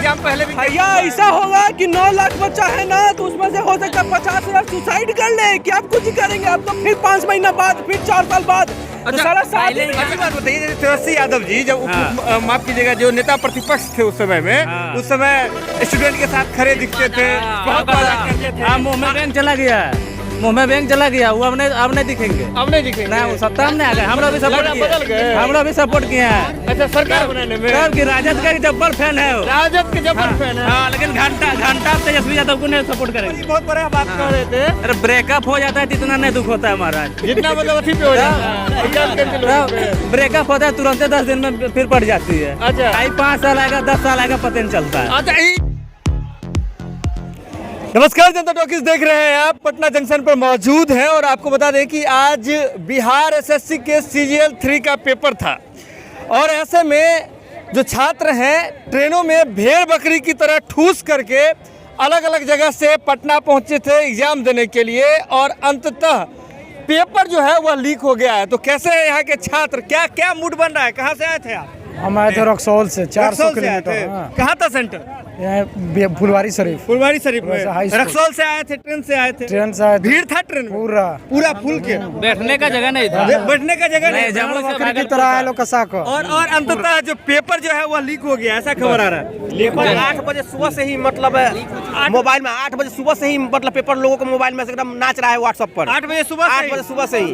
Exam पहले भी भैया ऐसा होगा कि 9 लाख बच्चा है ना, तो उसमें से हो सकता है 50,000 सुसाइड कर ले कि आप कुछ ही करेंगे। आप तो फिर 5 महीना बाद, फिर 4 साल बाद, तो सारा साल। अच्छी बात बताइए, तेजस्वी यादव जी जब माफ कीजिएगा जो नेता प्रतिपक्ष थे उस समय में, उस समय स्टूडेंट के साथ खड़े दिखते थे, बहुत करते थे। मुंह में बैंक चला गया, मुंह में बैंक चला गया, वो अब नहीं दिखेंगे, अब नहीं दिखेंगे ना, वो सत्ता में आ गए। हम लोग भी सपोर्ट बदल गए, हम लोग भी सपोर्ट किए हैं। अच्छा, सरकार बनाने में कब कि राजद का जब्बर फैन है वो। राजद के जबर फैन है। हाँ, लेकिन घंटा तेजस्वी यादव को नहीं सपोर्ट करेंगे। बहुत बड़ा बात कह रहे थे, अरे ब्रेकअप हो जाता है तो इतना नहीं दुख होता है महाराज। जितना मतलब अथी पे हो जाता है, एग्जाम कैंसिल हो जाता है। ब्रेकअप होता है तुरंत 10 दिन में फिर पड़ जाती है। अच्छा, 5 साल आएगा, 10 साल आएगा, पता नहीं चलता है। अच्छा। नमस्कार, जनता टॉकीज देख रहे हैं आप, पटना जंक्शन पर मौजूद हैं और आपको बता दें कि आज बिहार एसएससी के CGL 3 का पेपर था और ऐसे में जो छात्र हैं ट्रेनों में भेड़ बकरी की तरह ठूस करके अलग अलग जगह से पटना पहुंचे थे एग्जाम देने के लिए और अंततः पेपर जो है वह लीक हो गया है। तो कैसे है यहाँ के छात्र, क्या क्या मूड बन रहा है? कहाँ से आए थे आप? हम आए थे रक्सौल से, 400 रक्सौल से आए थे। किलोमीटर। कहाँ था सेंटर? यहाँ फुलवारी शरीफ। फुलवारी शरीफ में। High school. रक्सौल से आए थे, ट्रेन से आए थे? ट्रेन से आए थे। भीड़ था ट्रेन में? पूरा फुल के। बैठने का जगह नहीं था, बैठने का जगह नहीं, जम्मू से बकरी की तरह आए लोग कसा को। और अंततः जो पेपर जो है वह लीक हो गया, ऐसा खबर आ रहा है। पेपर 8 बजे सुबह से ही मतलब मोबाइल में 8 बजे सुबह से ही मतलब पेपर लोगों को मोबाइल में से एकदम नाच रहा है व्हाट्सएप पर। 8 बजे सुबह 8 बजे सुबह से ही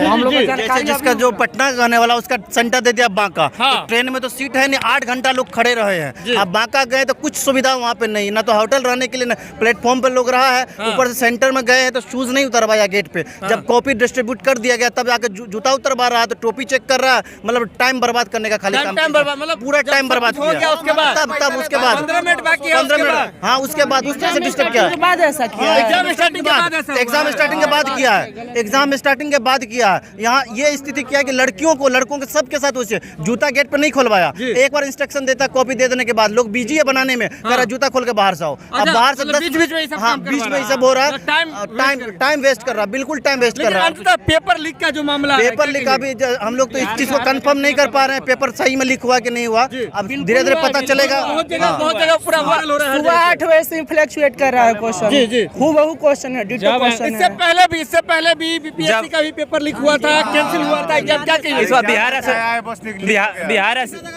हम लोग जैसे जिसका जो पटना जाने वाला उसका सेंटर दे दिया बांका। हाँ। तो ट्रेन में तो सीट है नहीं, 8 घंटा लोग खड़े रहे हैं। अब बांका गए तो कुछ सुविधा वहाँ पे नहीं, ना तो होटल रहने के लिए, ना प्लेटफॉर्म पे लोग रहा है। ऊपर से सेंटर में गए हैं तो शूज नहीं उतरवाया गेट पे। जब कॉपी डिस्ट्रीब्यूट कर दिया गया तब जाके जूता उतरवा रहा है, तो टोपी चेक कर रहा है। मतलब टाइम बर्बाद करने का खाली काम, मतलब पूरा टाइम बर्बाद हो गया। उसके बाद तब उसके बाद 15 मिनट बाकी है, 15 मिनट, हाँ उसके बाद उससे डिस्टर्ब किया। ऐसा किया एग्जाम स्टार्टिंग के बाद ऐसा हुआ। एग्जाम स्टार्टिंग के बाद किया है, एग्जाम स्टार्टिंग के बाद किया है। यहाँ ये स्थिति किया कि लड़कों के सबके साथ उसे जूता गेट पे नहीं खोलवाया। एक बार इंस्ट्रक्शन देता कॉपी दे देने के बाद लोग बिजी है बनाने में, कह रहा जूता खोल के बाहर से आओ। अब बाहर से बीच में ही सब काम बीच में ही करवा सब हो रहा रहा है। टाइम वेस्ट कर रहा है, बिल्कुल टाइम वेस्ट कर रहा है। अंततः पेपर लीक का जो मामला है, पेपर लीक अभी हम लोग तो इस चीज को कंफर्म नहीं कर पा रहे हैं, पेपर सही में लीक हुआ कि नहीं हुआ। अब धीरे धीरे पता चलेगा। बहुत जगह पूरा वायरल हो रहा है। सुबह 8 बजे से फ्लक्चुएट कर रहा है क्वेश्चन। जी। खूब क्वेश्चन है, डिटो क्वेश्चन इससे है। पहले भी बीपीएससी का भी पेपर लीक हुआ था, कैंसिल हुआ था एग्जाम। क्या कहिए? इस बार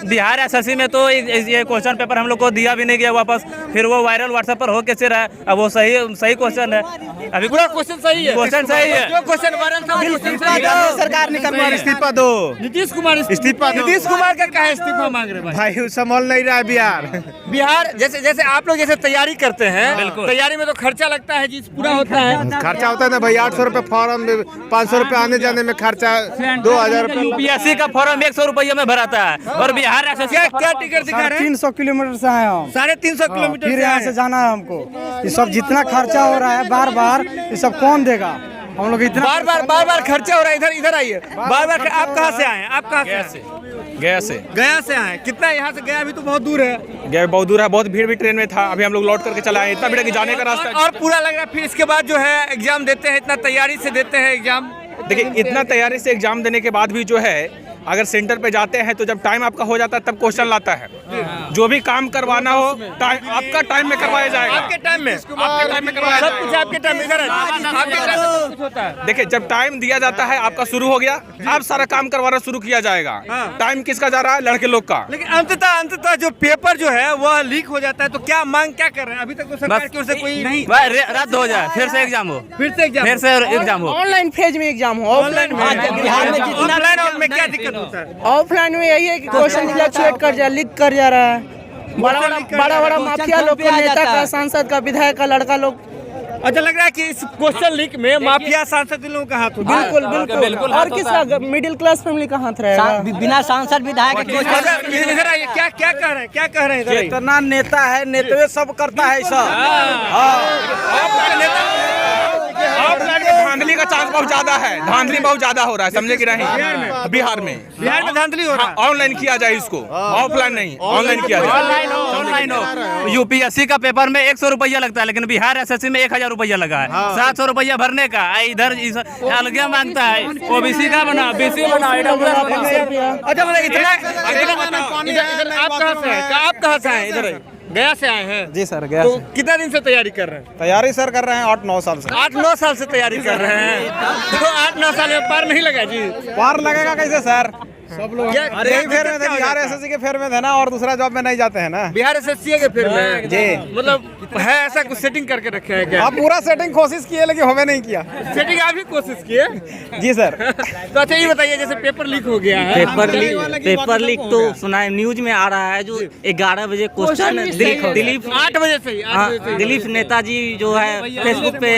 बिहार एसएससी में तो ये क्वेश्चन पेपर हम लोग को दिया भी नहीं गया वापस, फिर वो वायरल व्हाट्सएप पर हो कैसे रहा है। अब वो सही क्वेश्चन है, अभी पूरा क्वेश्चन सही है। क्वेश्चन सही है। जो क्वेश्चन वायरल था क्वेश्चन सही है। सरकार निकल इस्तीफा दो, नीतीश कुमार इस्तीफा का कहा इस्तीफा मांग रहे भाई? भाई संभाल नहीं रहा है बिहार जैसे आप लोग जैसे तैयारी करते हैं, तैयारी में तो खर्चा लगता है जी, पूरा होता है। खर्चा होता है ना भाई, 800 रुपए फॉर्म, 500 रुपए आने जाने में खर्चा, 2000 रुपए। यूपीएससी का फॉर्म 100 रुपये में भराता है और बिहार एसएससी क्या टिकट दिखा रहे हैं? 300 किलोमीटर से आए हम। 350 किलोमीटर फिर से यहाँ आए से हैं। जाना है हमको। ये सब जितना खर्चा हो रहा है बार बार, ये सब कौन देगा? हम लोग इतना बार खर्चा हो रहा है। इधर आइए। बार आप कहाँ से आए हैं? आप कहाँ से? गया से आए। कितना यहाँ से गया? अभी तो बहुत दूर है। गया बहुत दूर है, बहुत भीड़ भी ट्रेन में था। अभी हम लोग लौट करके चला है, इतना भीड़ है कि जाने का रास्ता। और पूरा लग रहा है फिर इसके बाद जो है एग्जाम देते हैं, इतना तैयारी से देते हैं एग्जाम। देखिए, इतना तैयारी से एग्जाम देने के बाद भी जो है, अगर सेंटर पे जाते हैं तो जब टाइम आपका हो जाता है तब क्वेश्चन लाता है। जो भी काम करवाना हो आपका टाइम में करवाया जाएगा। आपके टाइम में करवाया सब कुछ आपके टाइम में। आपके टाइम में सब कुछ होता है। देखिए, जब टाइम दिया जाता है आपका शुरू हो गया, अब सारा काम करवाना शुरू किया जाएगा। टाइम किसका जा रहा है? लड़के लोग का। लेकिन अंततः जो पेपर जो है वह लीक हो जाता है, तो क्या मांग क्या कर रहे हैं? अभी तक तो सरकार की ओर से कोई नहीं। रद्द हो जाए, फिर से एग्जाम हो, ऑनलाइन फेज में एग्जाम हो। ऑनलाइन बिहार में जितना ऑफलाइन में क्या दिक्कत होता है? ऑफलाइन में यही है कि क्वेश्चन फ्लक्चुएट कर जा, लीक कर जा रहा है। बड़ा माफिया लोग का, नेता का, सांसद का, विधायक का लड़का लोग। अच्छा, लग रहा है कि इस क्वेश्चन लीक में माफिया सांसद लोगों का हाथ होगा। बिल्कुल। और किसका? मिडिल क्लास फैमिली का हाथ रहेगा? बिना सांसद विधायक इधर आइए। क्या कह रहे हैं इधर आइए। इतना नेता है, नेता सब करता है सब। धांधली का चांस बहुत ज्यादा है, धांधली बहुत ज्यादा हो रहा है, समझे कि नहीं? बिहार में धांधली हो रहा है। ऑनलाइन किया जाए इसको, ऑफलाइन नहीं, ऑनलाइन किया जाए। आई नो यूपीएससी का पेपर में 100 रुपया लगता है, लेकिन बिहार एसएससी में 1000 रुपया लगा है। 700 रुपया भरने का, इधर अलग मांगता है। ओबीसी का बना, बीसी बना, अच्छा मतलब इतना आप कहाँ से हैं? आप कहाँ से हैं? इधर गया से आए हैं? जी सर, गया तो कितना दिन से तैयारी कर रहे हैं? तैयारी सर कर रहे हैं 8-9 साल से। 8-9 साल से तैयारी कर रहे हैं। तो 8-9 साल में पार नहीं लगा जी? पार लगेगा कैसे सर? सब लोग क्या- यही फेर में थे, बिहार एसएससी के फेर में थे ना, और दूसरा जॉब में नहीं जाते हैं ना। बिहार एसएससी के फिर में जी। मतलब है ऐसा कुछ सेटिंग करके रखे हैं क्या? आप पूरा सेटिंग कोशिश किए लेकिन होवे नहीं किया। सेटिंग आप ही कोशिश किए? जी सर। तो अच्छा ये बताइए, जैसे पेपर लीक हो गया है, पेपर लीक तो सुना है, न्यूज में आ रहा है जो 11 बजे क्वेश्चन दिलीप 8 बजे से ही, 8 बजे से ही। दिलीप नेताजी जो है फेसबुक पे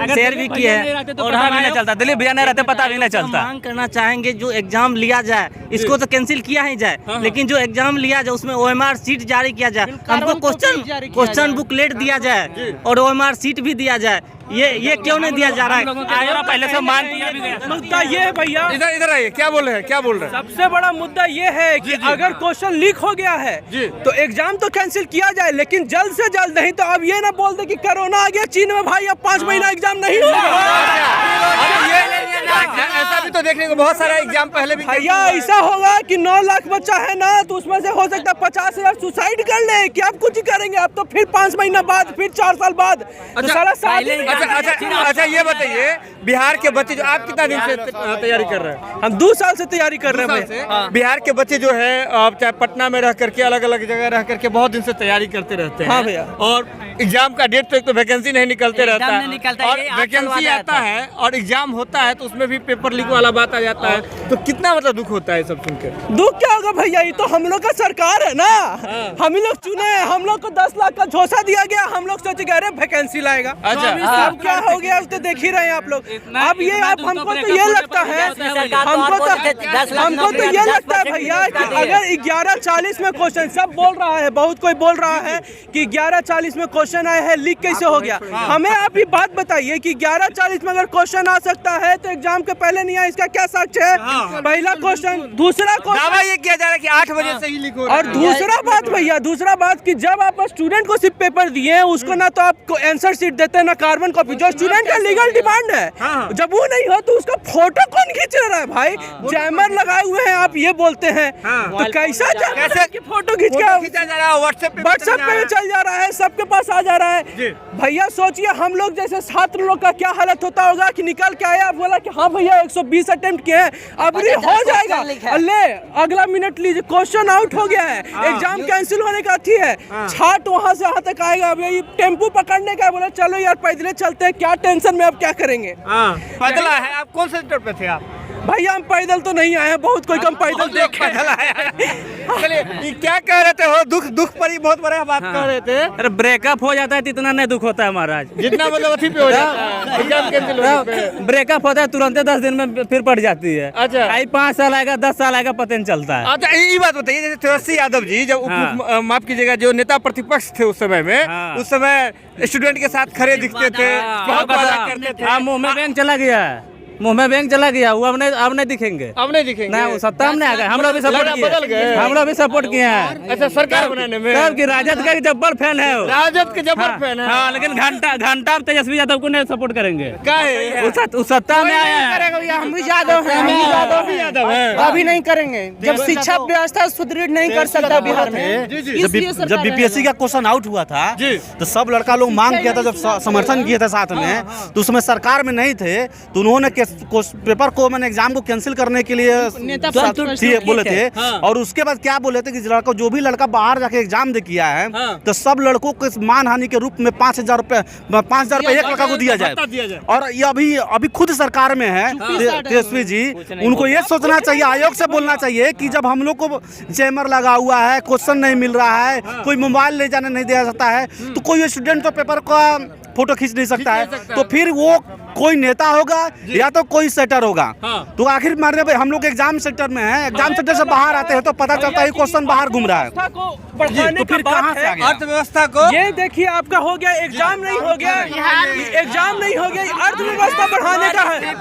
शेयर भी किए हैं और पता भी नहीं चलता, दिलीप भैया नहीं रहते पता भी नहीं चलता। मांग करना चाहेंगे जो एग्जाम लिया जाए, इसको तो कैंसिल किया ही जाए, लेकिन जो एग्जाम लिया जाए उसमें OMR सीट जारी किया जाए, हमको क्वेश्चन बुकलेट दिया जाए और OMR सीट भी दिया जाए। ये क्यों नहीं दिया जा रहा है? पहले से मांग किया भी गया। मुद्दा ये है भैया, इधर इधर आइए, क्या बोल रहे हैं, क्या बोल रहे हैं? सबसे बड़ा मुद्दा ये है कि अगर क्वेश्चन लीक हो गया है जी। तो एग्जाम तो कैंसिल किया जाए, लेकिन जल्द से जल्द, नहीं तो अब ये ना बोल दे कि कोरोना आ गया चीन में, भाई अब 5 महीना एग्जाम नहीं होगा। ऐसा भी तो देखने को बहुत सारा एग्जाम पहले भी भैया ऐसा होगा कि 9 लाख बच्चा है ना, तो उसमें से हो सकता है 50,000 सुसाइड कर ले। कि आप कुछ ही करेंगे? आप तो फिर 5 महीना बाद, फिर 4 साल बाद, तो साला 7 अच्छा ये बताइए, बिहार के बच्चे जो आप कितना दिन से तैयारी कर रहे हैं? हम 2 साल से तैयारी कर रहे हैं से बिहार के बच्चे जो है आप चाहे पटना में रह करके, अलग अलग जगह रह करके बहुत दिन से तैयारी करते रहते हैं। हाँ भैया। और एग्जाम का डेट तो एक तो वैकेंसी नहीं निकलते रहता नहीं है, निकलता, और ये 8 वैकेंसी साल बाद आता है और एग्जाम होता है तो उसमें भी पेपर लीक वाला बात आ जाता है। तो कितना मतलब दुख होता है सब सुनकर? दुख क्या होगा भैया, ये तो हम लोग का सरकार है ना, हम ही लोग चुने हैं, हम लोग को 10 लाख का झोसा दिया गया, हम लोग सोचे कि अरे वैकेंसी लाएगा। अच्छा। अब क्या हो गया तो देख ही रहे हैं आप लोग। अब ये आप हमको तो ये लगता है, हमको तो ये लगता है भैया कि अगर 11:40 में क्वेश्चन, सब बोल रहा है, बहुत कोई बोल रहा है कि 11:40 में क्वेश्चन आए हैं, लीक कैसे हो गया? हमें आप ये बात बताइए कि 11:40 में अगर क्वेश्चन आ सकता है तो एग्जाम के पहले नहीं आया, इसका क्या साक्ष्य है? पहला क्वेश्चन। दूसरा दावा क्वेश्चन ये किया जा रहा है कि 8 बजे से ही लीक हो रहा और है। दूसरा बात भैया, दूसरा बात कि जब आप स्टूडेंट को सिर्फ पेपर दिए हैं, उसको ना तो आपको आंसर शीट देते हैं ना कार्बन कॉपी, जो स्टूडेंट का लीगल डिमांड है। जब वो नहीं हो तो उसका फोटो कौन खींच रहा है भाई? जैमर लगाए हुए हैं, आप ये बोलते हैं तो कैसा कैसे की फोटो खींच के खींचा जा रहा है? व्हाट्सएप पे चल जा रहा है, सबके पास आ जा रहा है। भैया सोचिए हम लोग जैसे छात्र लोग का क्या हालत होता होगा कि निकल के आया, बोला कि हाँ भैया 120 अटेम्प्ट किए हैं, अब हो जाएगा, ले अगला मिनट लीजिए, क्वेश्चन आउट हो गया है, एग्जाम कैंसिल होने का थी है, छाट वहाँ से यहाँ तक आएगा। अब यही टेम्पू पकड़ने का, बोला चलो यार पैदल चलते हैं, क्या टेंशन में, अब क्या करेंगे? पैदल है। आप कौन से सेंटर पे थे आप? भैया हम पैदल तो नहीं आए हैं, बहुत कोई कम पैदल देखे। चलिए ये क्या कह रहे थे? हो दुख पर ही बहुत बड़ा बात कह रहे थे। अरे ब्रेकअप हो जाता है तो इतना नहीं दुख होता है महाराज। जितना मतलब अथी पे हो जाता है, एग्जाम कैंसिल होने पे। ब्रेकअप होता है तुरंत 10 दिन में फिर पड़ जाती है। अच्छा। आई 5 साल आएगा, 10 साल आएगा, पता नहीं चलता है। अच्छा ये बात बताइए, जैसे तेजस्वी यादव जी जब माफ कीजिएगा जो नेता प्रतिपक्ष थे उस समय में, उस समय स्टूडेंट के साथ खड़े दिखते थे, बहुत वादा करते थे। मुंह में बैंक चला गया, मुंह में बैंक चला गया, वो अब नहीं दिखेंगे, अब नहीं दिखेंगे। ना वो सत्ता में आ गए। हम लोग भी सपोर्ट बदल गए। किए, हम लोग भी सपोर्ट किए हैं। अच्छा सरकार बनाने में तब की राजद का जब्बर फैन है वो। राजद के जबर फैन है। हाँ, लेकिन घंटा तेजस्वी यादव को नहीं सपोर्ट करेंगे। क्या है? उस सत्ता में आया है। हम भी यादव हैं, यादव है। अभी नहीं करेंगे जब शिक्षा व्यवस्था सुदृढ़ नहीं कर सकता बिहार में। जब बीपीएससी का क्वेश्चन आउट हुआ था तो सब लड़का लोग मांग किया था, जब समर्थन किए थे साथ में, तो उसमें सरकार में नहीं थे तो उन्होंने पेपर को, मैंने एग्जाम को कैंसिल करने के लिए बोले थे। और उसके बाद क्या बोले थे कि लड़का, जो भी लड़का बाहर जाके एग्जाम दे किया है तो सब लड़कों को मानहानि के रूप में 5,000 रुपए 5,000 रुपए एक लड़का को दिया जाए। और ये अभी खुद सरकार में है तेजस्वी जी, उनको ये सोचना चाहिए, आयोग से बोलना चाहिए कि जब हम लोग को जैमर लगा हुआ है, क्वेश्चन नहीं मिल रहा है, कोई मोबाइल ले जाने नहीं दे सकता है, तो कोई स्टूडेंट तो पेपर का फोटो खींच नहीं सकता है, तो फिर वो कोई नेता होगा या तो कोई सेटर होगा। तो आखिर मारने पे हम लोग एग्जाम सेंटर में हैं, एग्जाम सेंटर से बाहर आते हैं तो पता चलता है क्वेश्चन बाहर घूम रहा है। बढ़ाने का बात है अर्थव्यवस्था को, ये देखिए आपका हो गया एग्जाम नहीं हो गया, एग्जाम नहीं हो गया, अर्थव्यवस्था बढ़ाने का है।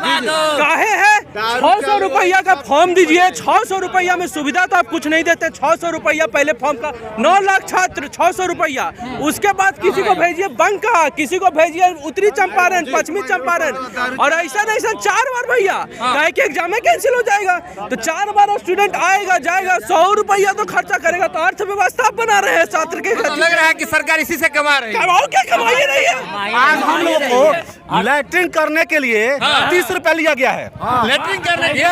काहे है 600 रुपया का फॉर्म दीजिए, 600 रुपया में सुविधा तो आप कुछ नहीं देते। 600 रुपया पहले फॉर्म का, 9 लाख छात्र 600 रुपया, उसके बाद किसी को भेजिए बंका, किसी को भेजिए उत्तरी चंपारण, पश्चिमी चंपारण, और ऐसा नहीं 4 बार भैया काहे कि एग्जाम कैंसिल हो जाएगा। तो 4 बार स्टूडेंट आएगा जाएगा, 100 रुपया तो खर्चा करेगा। तो अर्थव्यवस्था बना रहे हैं छात्र के, तो लग रहा है कि सरकार इसी से कमा रही है। कमाओ क्या कमाइए नहीं है। आज हम लोग को लैट्रिन करने के लिए 30 रुपया लिया गया है। लेटरिंग करने के लिए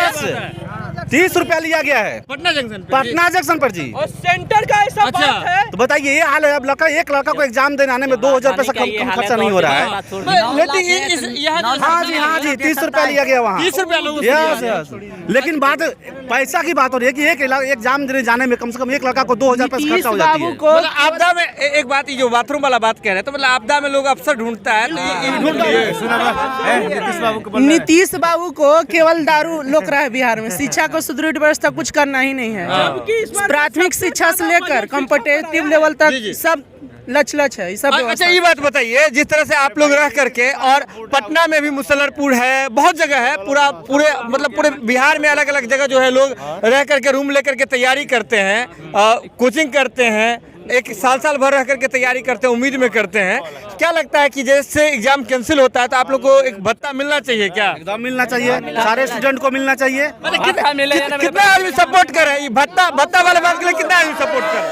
30 रुपया लिया गया है पटना जंक्शन पे। पटना जंक्शन पर जी। और सेंटर का ऐसा अच्छा। बात है, तो बताइए ये हाल है। अब एक लड़का को एग्जाम देने आने में 2000 रुपये से कम खर्चा नहीं हो रहा है। हाँ जी 30 रुपया लिया गया वहाँ। 30 रुपया लोगों से यस यस। लेकिन बात पैसा की बात हो रही है कि एक एग्जाम देने जाने में कम से कम एक लड़का को 2000 रुपये खर्चा हो जाती है। मतलब आपदा में एक बात, जो बाथरूम वाला बात कह रहे हैं, तो मतलब आपदा में लोग अफसर ढूंढता है, तो ये नीतीश बाबू को केवल दारू लोक रहा है बिहार में। शिक्षा को सुदृढ़ व्यवस्था कुछ करना ही नहीं है। प्राथमिक शिक्षा से लेकर कॉम्पिटेटिव लेवल तक सब लच है, ये सब। अच्छा ये बात बताइए, जिस तरह से आप लोग रह करके, और पटना में भी मुसल्लरपुर है, बहुत जगह है, पूरे बिहार में अलग अलग जगह जो है लोग रह करके रूम लेकर के तैयारी करते हैं, कोचिंग करते हैं, एक साल भर रह करके तैयारी करते हैं, उम्मीद में करते हैं। क्या लगता है कि जैसे एग्जाम कैंसिल होता है तो आप लोग को एक भत्ता मिलना चाहिए क्या? एकदम मिलना चाहिए, सारे स्टूडेंट को मिलना चाहिए। कितना आदमी सपोर्ट कर रहे हैं? भत्ता वाले बात के लिए कितना आदमी सपोर्ट कर रहे हैं?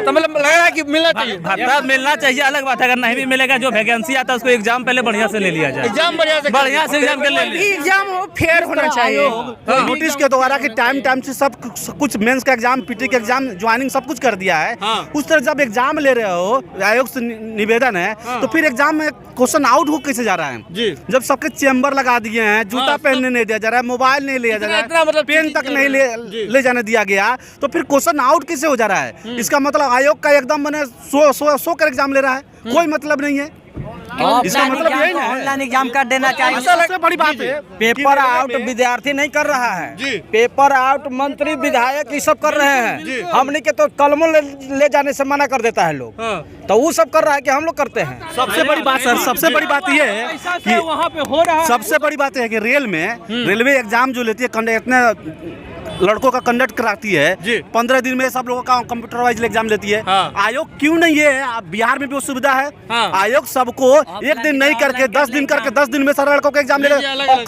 तो मतलब लग रहा है कि मिलना चाहिए। भत्ता मिलना चाहिए, अलग बात है। अगर नहीं भी मिलेगा, जो वैकेंसी आता है उसको एग्जाम पहले बढ़िया से ले लिया जाए। एग्जाम बढ़िया से एग्जाम के ले लिया। एग्जाम फेयर होना चाहिए। नोटिस के द्वारा कि टाइम से सब कुछ मेंस का एग्जाम, पीटी का एग्जाम, ज्वाइनिंग सब कुछ कर दिया है। उस तरह जब एग्जाम ले रहे हो, आयोग से निवेदन है, तो फिर एग्जाम में क्वेश्चन आउट हो कैसे जा रहा है जी? जब सबके चेम्बर लगा दिए हैं, जूता पहनने नहीं दिया जा रहा है, मोबाइल नहीं लिया जा रहा है, मतलब पेन तक नहीं ले जाने दिया गया, तो फिर क्वेश्चन आउट कैसे हो जा रहा है? इसका मतलब आयोग का एकदम मैंने 100 कर एग्जाम ले रहा है, कोई मतलब नहीं है। इसका मतलब यही ना, ऑनलाइन एग्जाम कर देना चाहिए। सबसे बड़ी बात है पेपर आउट विद्यार्थी नहीं कर रहा है, पेपर आउट मंत्री विधायक ये सब कर रहे हैं। हमने के तो कलमों ले जाने से मना कर देता है लोग, तो वो सब कर रहा है कि हम लोग करते हैं। सबसे बड़ी बात सर, सबसे बड़ी बात ये है कि वहाँ पे हो रहा है। सबसे बड़ी बात है कि रेलवे एग्जाम जो लेती है, इतने लड़कों का कंडक्ट कराती है, 15 दिन में सब लोगों का कंप्यूटर वाइज एग्जाम लेती है। आयोग क्यों नहीं है? बिहार में भी वो सुविधा है। आयोग सबको एक दिन नहीं करके 10 दिन करके 10 दिन में सारे लड़कों का एग्जाम ले ले,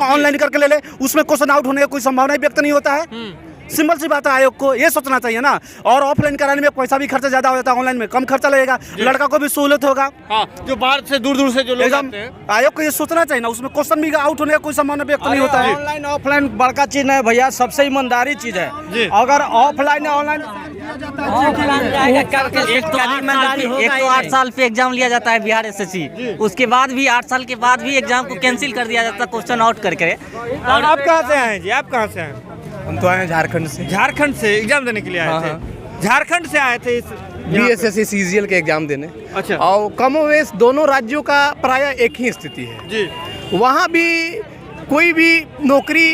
ऑनलाइन करके ले ले, उसमें क्वेश्चन आउट होने का कोई संभावना व्यक्त नहीं होता है। सिंपल सी बात है, आयोग को ये सोचना चाहिए ना। और ऑफलाइन कराने में पैसा भी खर्चा ज्यादा हो जाता है, ऑनलाइन में कम खर्चा लगेगा, लड़का को भी सहूलत होगा। जो बाहर से दूर से जो लोग आते हैं, आयोग को ये सोचना चाहिए ना, उसमें क्वेश्चन भी आउट होने का कोई संभावना व्यक्त नहीं होता है। ऑनलाइन ऑफलाइन बड़का चीज है भैया, सबसे ईमानदारी चीज है। अगर ऑफलाइन ऑनलाइन एक तो 8 साल पे एग्जाम लिया जाता है बिहार एसएससी, उसके बाद भी 8 साल के बाद भी एग्जाम को कैंसिल कर दिया जाता है क्वेश्चन आउट करके। और आप कहाँ से आए जी? आप कहाँ से आए? हम तो आए झारखंड से। झारखंड से एग्जाम देने के लिए आए थे? झारखंड से आए थे बीएसएससी सीजीएल के एग्जाम देने। अच्छा। और कमोवेश दोनों राज्यों का प्राय एक ही स्थिति है जी। वहाँ भी कोई भी नौकरी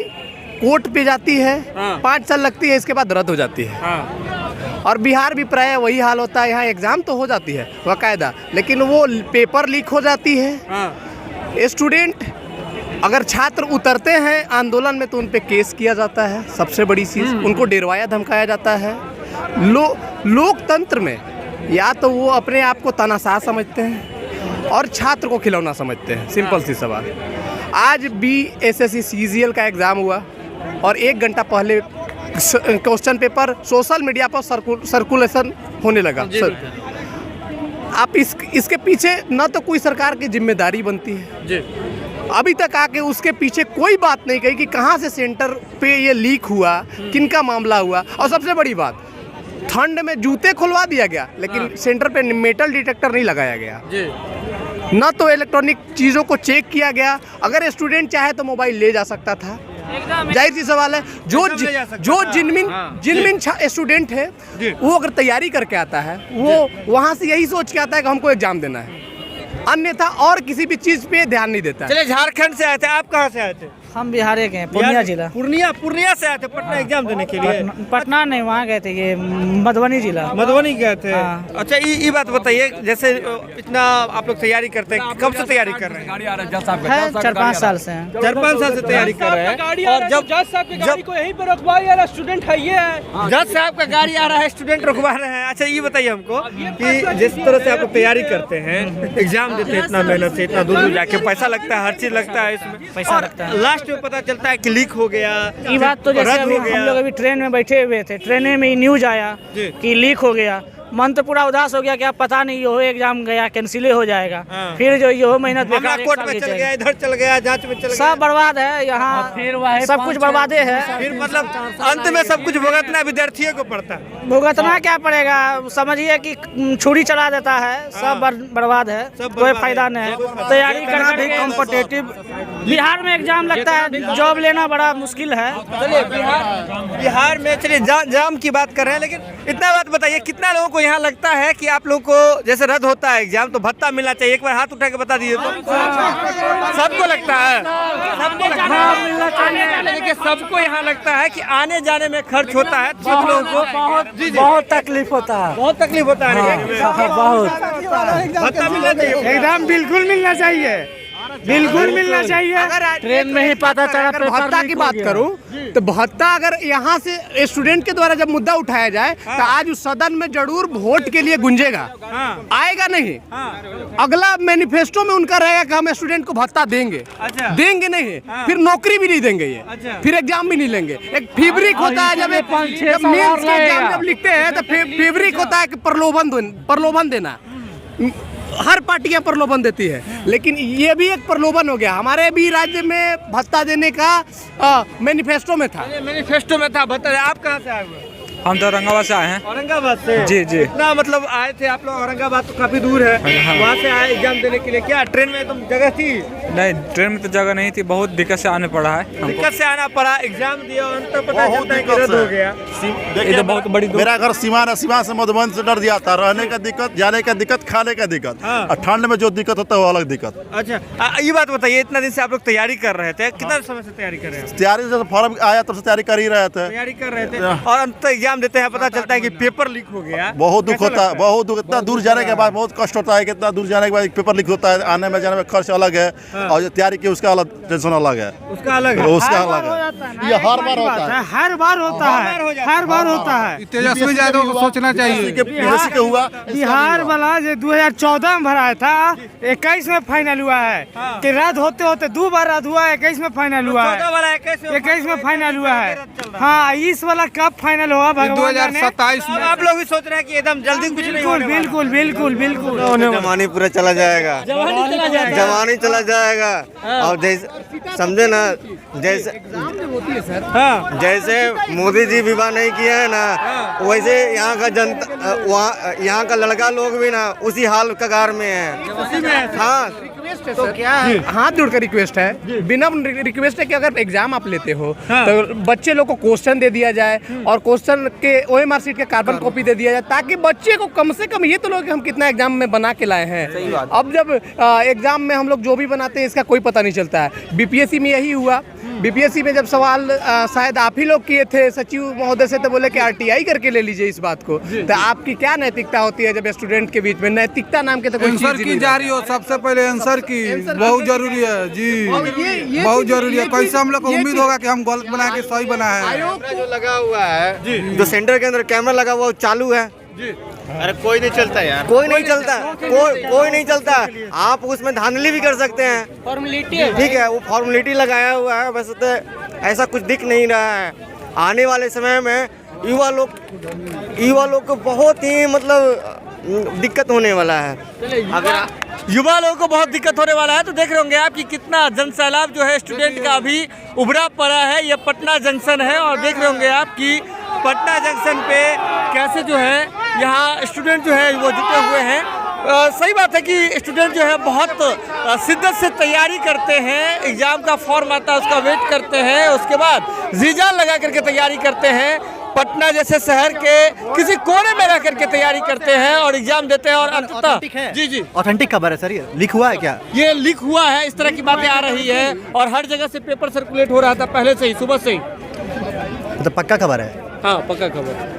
कोर्ट पे जाती है, 5 साल लगती है, इसके बाद रद्द हो जाती है। और बिहार भी प्राय वही हाल होता है। यहाँ एग्जाम तो हो जाती है बाकायदा, लेकिन वो पेपर लीक हो जाती है। स्टूडेंट अगर छात्र उतरते हैं आंदोलन में तो उन पे केस किया जाता है। सबसे बड़ी चीज़, उनको डरवाया धमकाया जाता है। लोकतंत्र में या तो वो अपने आप को तानाशाह समझते हैं और छात्र को खिलौना समझते हैं। सिंपल सी सवाल। आज बीएसएससी सीजीएल का एग्ज़ाम हुआ और 1 घंटा पहले क्वेश्चन पेपर सोशल मीडिया पर सर्कुलेशन होने लगा। आप इसके पीछे न तो कोई सरकार की जिम्मेदारी बनती है जी। अभी तक आके उसके पीछे कोई बात नहीं कही कि कहाँ से सेंटर पे ये लीक हुआ, किनका मामला हुआ। और सबसे बड़ी बात, ठंड में जूते खुलवा दिया गया, लेकिन सेंटर पे मेटल डिटेक्टर नहीं लगाया गया जी। न तो इलेक्ट्रॉनिक चीज़ों को चेक किया गया। अगर स्टूडेंट चाहे तो मोबाइल ले जा सकता था, जाहिर सी सवाल है। जो जिनमिन स्टूडेंट है वो अगर तैयारी करके आता है, वो वहाँ से यही सोच के आता है कि हमको एग्जाम देना है। अन्यथा और किसी भी चीज पे ध्यान नहीं देता है। चलिए, झारखंड से आए थे, आप कहाँ से आए थे? हम बिहार के हैं, पूर्णिया जिला। पूर्णिया से आए थे पटना एग्जाम देने के लिए? पटना नहीं, वहाँ गए थे, ये मधुबनी जिला। मधुबनी गए थे। हाँ। अच्छा, ये बात बताइए, जैसे इतना आप लोग तैयारी करते हैं, कब से तैयारी कर रहे हैं? है 4-5 साल से हैं। 4-5 साल से तैयारी कर रहे हैं। और जब जज साहब की गाड़ी को यहीं पे रुकवा रहा स्टूडेंट है, ये है जज साहब का गाड़ी आ रहा है, स्टूडेंट रुकवा रहे हैं। अच्छा, ये बताइए हमको कि जिस तरह से आप लोग तैयारी करते हैं, एग्जाम देते हैं इतना मेहनत से, इतना दूर जाके, पैसा लगता है, हर चीज लगता है इसमें, पैसा लगता है। लास्ट में पता चलता है कि लीक हो गया, ये बात तो जैसे रद्द अभी हो गया। हम लोग अभी ट्रेन में बैठे हुए थे, ट्रेन में ही न्यूज आया कि लीक हो गया। मन तो पूरा उदास हो गया कि अब पता नहीं यो एग्जाम गया, कैंसिल हो जाएगा। फिर जो यो मेहनत मामला कोर्ट में चल गया, इधर चल गया, जांच में चल गया, सब बर्बाद है यहाँ, फिर सब कुछ बर्बादे है। फिर मतलब अंत में सब कुछ भुगतना विद्यार्थियों को पड़ता है। भुगतना क्या पड़ेगा, समझिए कि छुरी चला देता है, सब बर्बाद है, कोई फायदा नहीं है। तैयारी करना भी कॉम्पिटिटिव, बिहार में एग्जाम लगता है, जॉब लेना बड़ा मुश्किल है। चलिए, बिहार में चलिए जाम की बात कर रहे हैं, लेकिन इतना बात बताइए, कितना लोगों को यहाँ लगता है कि आप लोग को जैसे रद्द होता है एग्जाम तो भत्ता मिलना चाहिए? एक बार हाथ उठा के बता दीजिए तो। सबको लगता है, सबको लगता है, लेकिन सबको यहाँ लगता है कि आने जाने में खर्च होता है, सब लोगों को बहुत तकलीफ होता है, बहुत तकलीफ होता है। बहुत। भत्ता मिलना चाहिए, एकदम बिल्कुल मिलना चाहिए, बिल्कुल मिलना चाहिए। ट्रेन में ही पता चला। अगर भत्ता की बात करूं तो भत्ता अगर यहाँ से स्टूडेंट के द्वारा जब मुद्दा उठाया जाए तो आज उस सदन में जरूर वोट के लिए गुंजेगा, आएगा नहीं। अगला मैनिफेस्टो में उनका रहेगा कि हम स्टूडेंट को भत्ता देंगे। देंगे नहीं, फिर नौकरी भी नहीं देंगे, ये फिर एग्जाम भी नहीं लेंगे। एक फीवरिक होता है, जब मेंस का एग्जाम जब लिखते हैं तो फीवरिक होता है कि प्रलोभन देना। हर पार्टियां प्रलोभन देती है, लेकिन ये भी एक प्रलोभन हो गया। हमारे भी राज्य में भत्ता देने का मैनिफेस्टो में था। मैनिफेस्टो में था भत्ता। आप कहाँ से आए हुए? हम तो औरंगाबाद से आए हैं। औरंगाबाद से? जी जी। इतना मतलब आए थे आप लोग, औरंगाबाद तो काफी दूर है, वहाँ से आए एग्जाम देने के लिए। क्या ट्रेन में तुम जगह थी? नहीं, ट्रेन में तो जगह नहीं थी, बहुत दिक्कत से आने पड़ा है। दिक्कत से आना पड़ा, एग्जाम दिया और अंत पता चलता है कि रद्द हो गया। ये तो बहुत बड़ी मेरा घर सीमा है, सीमा से मधुबन से डर दिया था, रहने का दिक्कत, जाने का दिक्कत, खाने का दिक्कत, और ठंड में जो दिक्कत होता है वो अलग दिक्कत। अच्छा, ये बात बताइए, इतना दिन से आप लोग तैयारी कर रहे थे, कितना समय से तैयारी कर रहे हैं? तैयारी जैसे फॉर्म आया तब से तैयारी कर ही रहे थे। तैयारी कर रहे थे और अंत एग्जाम देते हैं, पता चलता है कि पेपर लीक हो गया। बहुत दुख होता है, बहुत दुख। इतना दूर जाने के बाद बहुत कष्ट होता है, कितना दूर जाने के बाद पेपर लीक होता है, आने में जाने में खर्च अलग है, और जो तैयारी की उसका अलग टेंशन अलग है, उसका अलग है, उसका अलग है। ये हर बार होता है, हर बार होता है, हर बार होता है। तेजस्वी यादव को सोचना चाहिए। के हुआ बिहार वाला जो 2014 में भराया था, 21 में फाइनल हुआ है कि रद्द होते होते 2 बार रद्द हुआ है, 21 में फाइनल हुआ है, 21 में फाइनल हुआ है। हाँ, इस वाला कब फाइनल होगा भगवान जाने। 2027 में आप लोग भी सोच रहे हैं कि एकदम जल्दी कुछ नहीं होने वाला। बिल्कुल बिल्कुल बिल्कुल। जवानी पूरा चला जाएगा, जवानी चला जाएगा। और जैसे समझे ना, जैसे मोदी जी विवाह नहीं किए हैं ना, वैसे यहाँ का जनता, यहाँ का लड़का लोग भी ना उसी हाल कगार में है। हाँ, तो क्या हाथ जोड़कर रिक्वेस्ट है, बिना रिक्वेस्ट है कि अगर एग्जाम आप लेते हो तो बच्चे लोग को क्वेश्चन दे दिया जाए और क्वेश्चन के OMR शीट के कार्बन कॉपी दे दिया जाए, ताकि बच्चे को कम से कम ये तो लोग हम कितना एग्जाम में बना के लाए हैं। अब जब एग्जाम में हम लोग जो भी बनाते हैं इसका कोई पता नहीं चलता है। बीपीएससी में यही हुआ। बीपीएससी में जब सवाल शायद आप ही लोग किए थे सचिव महोदय से, तो बोले कि RTI करके ले लीजिए इस बात को। तो आपकी क्या नैतिकता होती है जब स्टूडेंट के बीच में नैतिकता नाम के तो कोई चीज ही जा रही हो? सबसे पहले आंसर की बहुत जरूरी है जी, बहुत जरूरी है। कैसे हम लोग को उम्मीद होगा कि हम गलत बना के सही बना है? जो लगा हुआ है, जो सेंटर के अंदर कैमरा लगा हुआ वो चालू है। अरे कोई नहीं चलता यार, कोई नहीं चलता, कोई नहीं चलता। आप उसमें धांधली भी कर सकते हैं, फॉर्मेलिटी ठीक है, वो फॉर्मेलिटी लगाया हुआ है, बस तो ऐसा कुछ दिख नहीं रहा है। आने वाले समय में युवा लोग को बहुत ही मतलब दिक्कत होने वाला है। अगर युवा लोगों को बहुत दिक्कत होने वाला है, तो देख रहे होंगे आप कि कितना जनसैलाब जो है स्टूडेंट का अभी उभरा पड़ा है। ये पटना जंक्शन है और देख रहे होंगे आप कि पटना जंक्शन पे कैसे जो है यहाँ स्टूडेंट जो है वो जुटे हुए हैं। सही बात है कि स्टूडेंट जो है बहुत शिद्दत से तैयारी करते हैं, एग्जाम का फॉर्म आता है उसका वेट करते हैं, उसके बाद जी जान लगा करके तैयारी करते हैं। पटना जैसे शहर के किसी कोने में रह करके तैयारी करते हैं और एग्जाम देते हैं और अंततः जी ऑथेंटिक खबर है सर, ये लीक हुआ है क्या? ये लीक हुआ है, इस तरह की बातें आ रही है और हर जगह से पेपर सर्कुलेट हो रहा था पहले से ही, सुबह से ही। मतलब पक्का खबर है? हाँ पक्का खबर।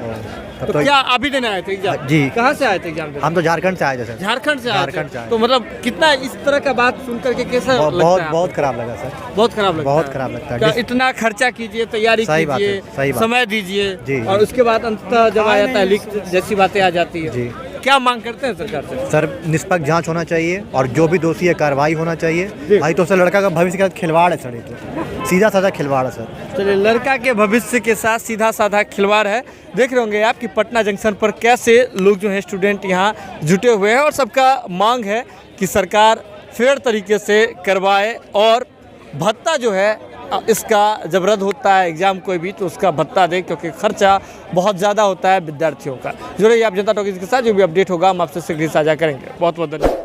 तो क्या अभी देने आए थे एग्जाम? जी। कहाँ से आए थे एग्जाम? हम तो झारखंड से आए थे सर। झारखंड से आए थे। तो मतलब कितना इस तरह का बात सुन करके कैसा लगता है? बहुत खराब लगा सर, बहुत खराब लगता है। बहुत खराब लगता है। क्या इतना खर्चा कीजिए, तैयारी कीजिए, सही बात, समय दीजिए जी, और उसके बाद अंततः जब आ जाता है लीक जैसी बातें आ जाती है। जी। क्या मांग करते हैं सरकार से? सर निष्पक्ष जांच होना चाहिए और जो भी दोषी है कार्रवाई होना चाहिए। भाई तो सर लड़का का भविष्य का खिलवाड़ है सर, ये तो सीधा साधा खिलवाड़ है सर। चलिए, लड़का के भविष्य के साथ सीधा साधा खिलवाड़ है। देख रहे होंगे आप कि पटना जंक्शन पर कैसे लोग जो हैं स्टूडेंट यहाँ जुटे हुए हैं और सबका मांग है कि सरकार फेयर तरीके से करवाए और भत्ता जो है इसका जब रद्द होता है एग्जाम कोई भी तो उसका भत्ता दे, क्योंकि खर्चा बहुत ज़्यादा होता है विद्यार्थियों का। जुड़े आप जनता टॉकीज के साथ, जो भी अपडेट होगा हम आपसे शीघ्र साझा करेंगे। बहुत बहुत धन्यवाद।